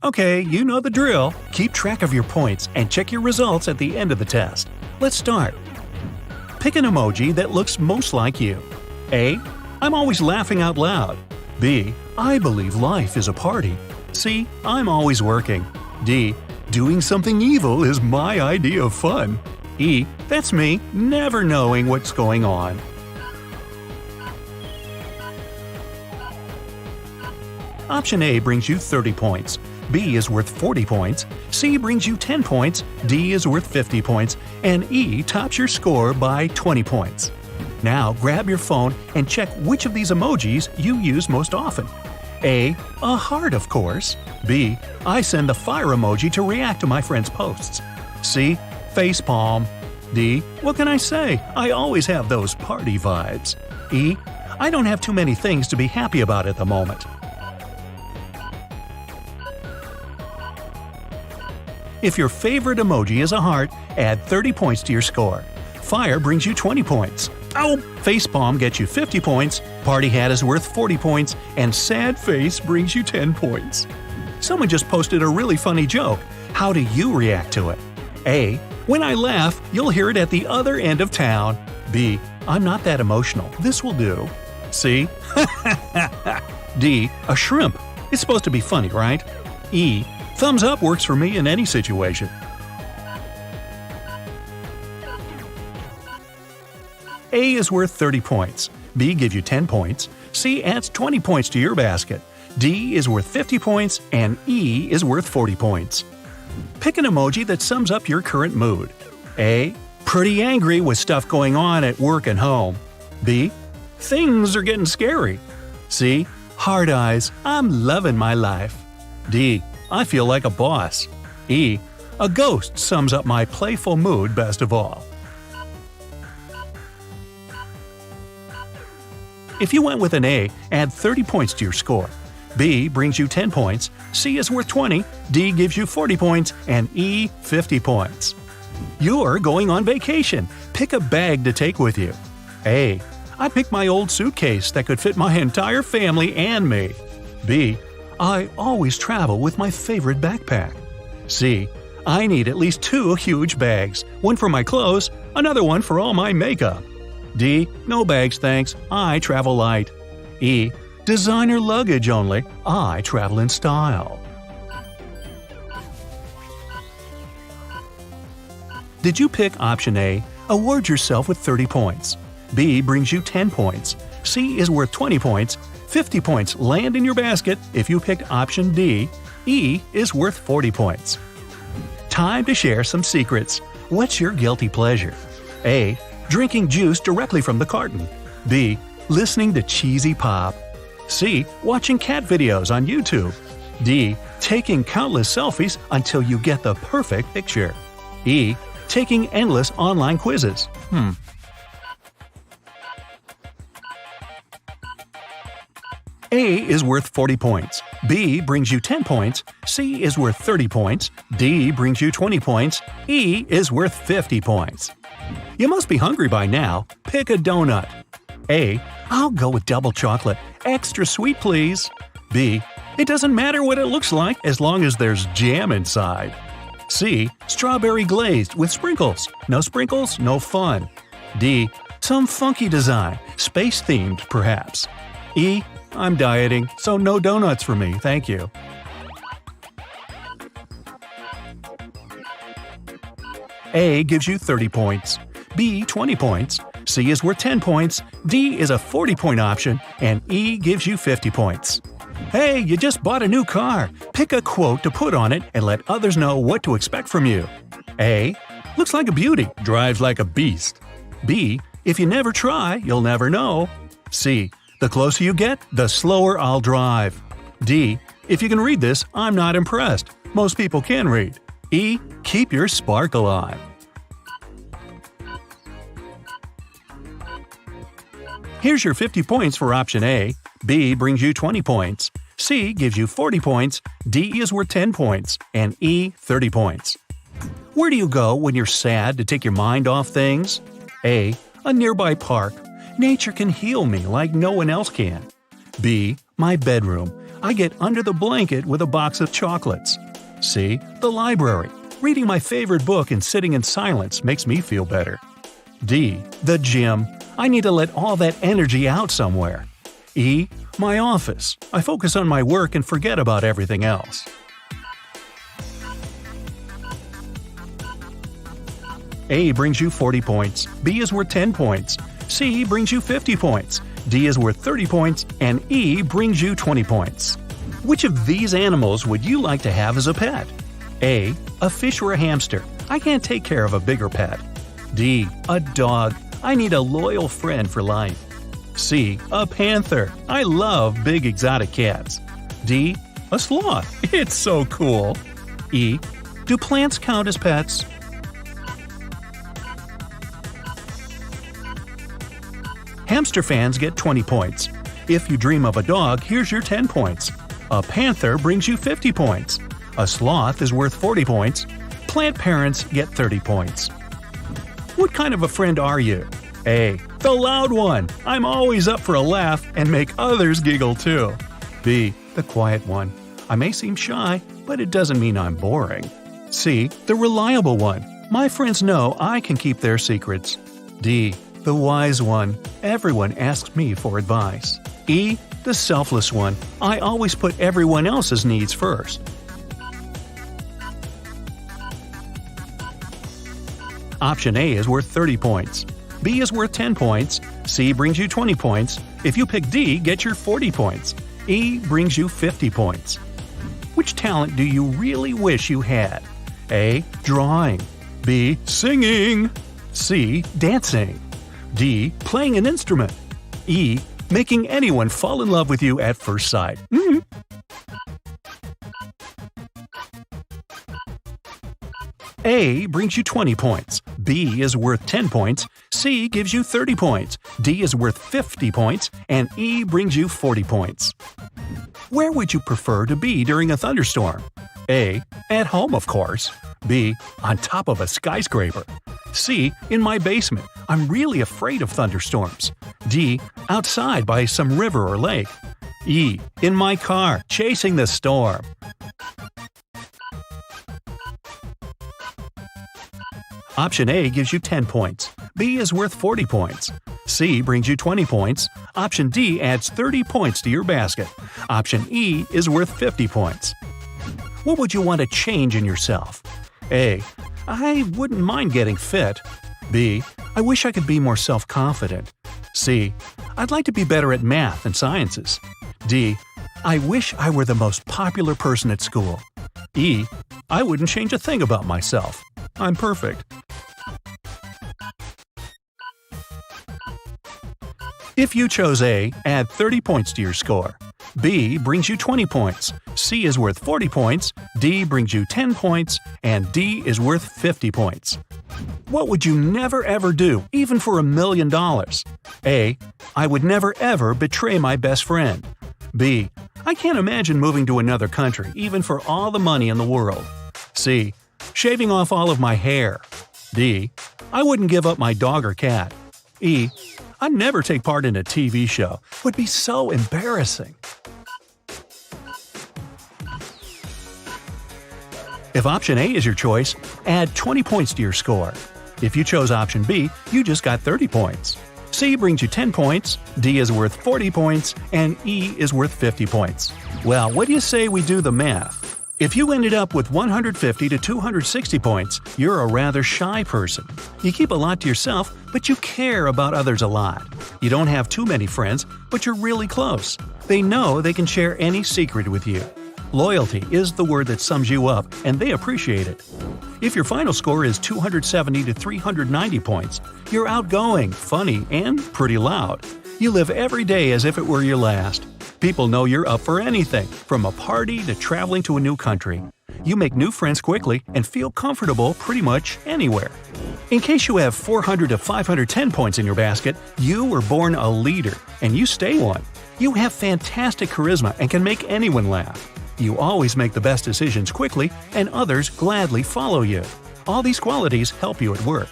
Okay, you know the drill. Keep track of your points and check your results at the end of the test. Let's start. Pick an emoji that looks most like you. A. I'm always laughing out loud. B. I believe life is a party. C. I'm always working. D. Doing something evil is my idea of fun. E. That's me, never knowing what's going on. Option A brings you 30 points. B is worth 40 points. C brings you 10 points. D is worth 50 points. And E tops your score by 20 points. Now grab your phone and check which of these emojis you use most often. A heart, of course. B. I send the fire emoji to react to my friends' posts. C. Facepalm. D. What can I say? I always have those party vibes. E. I don't have too many things to be happy about at the moment. If your favorite emoji is a heart, add 30 points to your score. Fire brings you 20 points. Facepalm gets you 50 points, party hat is worth 40 points, and sad face brings you 10 points. Someone just posted a really funny joke. How do you react to it? A. When I laugh, you'll hear it at the other end of town. B. I'm not that emotional. This will do. C. D. A shrimp. It's supposed to be funny, right? E. Thumbs up works for me in any situation. A is worth 30 points. B gives you 10 points. C adds 20 points to your basket. D is worth 50 points. And E is worth 40 points. Pick an emoji that sums up your current mood. A. Pretty angry with stuff going on at work and home. B. Things are getting scary. C. Hard eyes. I'm loving my life. D. I feel like a boss. E. A ghost sums up my playful mood best of all. If you went with an A, add 30 points to your score. B brings you 10 points, C is worth 20, D gives you 40 points, and E 50 points. You're going on vacation. Pick a bag to take with you. A. I picked my old suitcase that could fit my entire family and me. B. I always travel with my favorite backpack. C. I need at least 2 huge bags, one for my clothes, another one for all my makeup. D. No bags thanks, I travel light. E. Designer luggage only, I travel in style. Did you pick option A? Award yourself with 30 points. B brings you 10 points. C is worth 20 points. 50 points land in your basket if you picked option D. E is worth 40 points. Time to share some secrets. What's your guilty pleasure? A. Drinking juice directly from the carton. B. Listening to cheesy pop. C. Watching cat videos on YouTube. D. Taking countless selfies until you get the perfect picture. E. Taking endless online quizzes. A is worth 40 points. B brings you 10 points. C is worth 30 points. D brings you 20 points. E is worth 50 points. You must be hungry by now. Pick a donut. A. I'll go with double chocolate. Extra sweet, please. B. It doesn't matter what it looks like as long as there's jam inside. C. Strawberry glazed with sprinkles. No sprinkles, no fun. D. Some funky design. Space-themed, perhaps. E. I'm dieting, so no donuts for me, thank you. A gives you 30 points. B 20 points. C is worth 10 points. D is a 40-point option. And E gives you 50 points. Hey, you just bought a new car. Pick a quote to put on it and let others know what to expect from you. A. Looks like a beauty, drives like a beast. B. If you never try, you'll never know. C. The closer you get, the slower I'll drive. D. If you can read this, I'm not impressed. Most people can read. E. Keep your spark alive. Here's your 50 points for option A. B brings you 20 points. C gives you 40 points. D is worth 10 points. And E 30 points. Where do you go when you're sad to take your mind off things? A. A nearby park. Nature can heal me like no one else can. B. My bedroom. I get under the blanket with a box of chocolates. C. The library. Reading my favorite book and sitting in silence makes me feel better. D. The gym. I need to let all that energy out somewhere. E. My office. I focus on my work and forget about everything else. A brings you 40 points, B is worth 10 points, C brings you 50 points, D is worth 30 points, and E brings you 20 points. Which of these animals would you like to have as a pet? A. A fish or a hamster. I can't take care of a bigger pet. D. A dog. I need a loyal friend for life. C. A panther. I love big exotic cats. D. A sloth. It's so cool. E. Do plants count as pets? Hamster fans get 20 points. If you dream of a dog, here's your 10 points. A panther brings you 50 points. A sloth is worth 40 points. Plant parents get 30 points. What kind of a friend are you? A. The loud one. I'm always up for a laugh and make others giggle too. B. The quiet one. I may seem shy, but it doesn't mean I'm boring. C. The reliable one. My friends know I can keep their secrets. D. The wise one. Everyone asks me for advice. E. The selfless one. I always put everyone else's needs first. Option A is worth 30 points. B is worth 10 points. C brings you 20 points. If you pick D, get your 40 points. E brings you 50 points. Which talent do you really wish you had? A. Drawing. B. Singing. C. Dancing. D. Playing an instrument. E. Making anyone fall in love with you at first sight. A brings you 20 points. B is worth 10 points. C gives you 30 points. D is worth 50 points. And E brings you 40 points. Where would you prefer to be during a thunderstorm? A. At home, of course. B. On top of a skyscraper. C. In my basement. I'm really afraid of thunderstorms. D. Outside by some river or lake. E. In my car, chasing the storm. Option A gives you 10 points. B is worth 40 points. C brings you 20 points. Option D adds 30 points to your basket. Option E is worth 50 points. What would you want to change in yourself? A. I wouldn't mind getting fit. B. I wish I could be more self-confident. C. I'd like to be better at math and sciences. D. I wish I were the most popular person at school. E. I wouldn't change a thing about myself. I'm perfect. If you chose A, add 30 points to your score. B brings you 20 points. C is worth 40 points. D brings you 10 points. And D is worth 50 points. What would you never ever do, even for $1 million? A. I would never ever betray my best friend. B. I can't imagine moving to another country, even for all the money in the world. C. Shaving off all of my hair. D. I wouldn't give up my dog or cat. E. I'd never take part in a TV show. Would be so embarrassing. If option A is your choice, add 20 points to your score. If you chose option B, you just got 30 points. C brings you 10 points, D is worth 40 points, and E is worth 50 points. Well, what do you say we do the math? If you ended up with 150 to 260 points, you're a rather shy person. You keep a lot to yourself, but you care about others a lot. You don't have too many friends, but you're really close. They know they can share any secret with you. Loyalty is the word that sums you up, and they appreciate it. If your final score is 270 to 390 points, you're outgoing, funny, and pretty loud. You live every day as if it were your last. People know you're up for anything, from a party to traveling to a new country. You make new friends quickly and feel comfortable pretty much anywhere. In case you have 400 to 510 points in your basket, you were born a leader, and you stay one. You have fantastic charisma and can make anyone laugh. You always make the best decisions quickly, and others gladly follow you. All these qualities help you at work.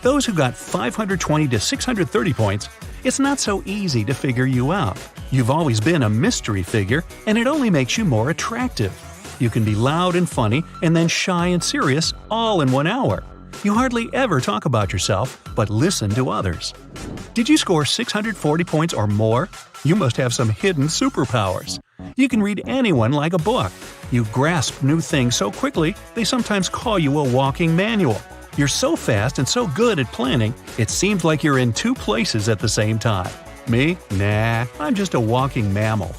Those who got 520 to 630 points It's not so easy to figure you out. You've always been a mystery figure, and it only makes you more attractive. You can be loud and funny, and then shy and serious all in 1 hour. You hardly ever talk about yourself, but listen to others. Did you score 640 points or more? You must have some hidden superpowers. You can read anyone like a book. You grasp new things so quickly, they sometimes call you a walking manual. You're so fast and so good at planning, it seems like you're in 2 places at the same time. Me? Nah, I'm just a walking mammal.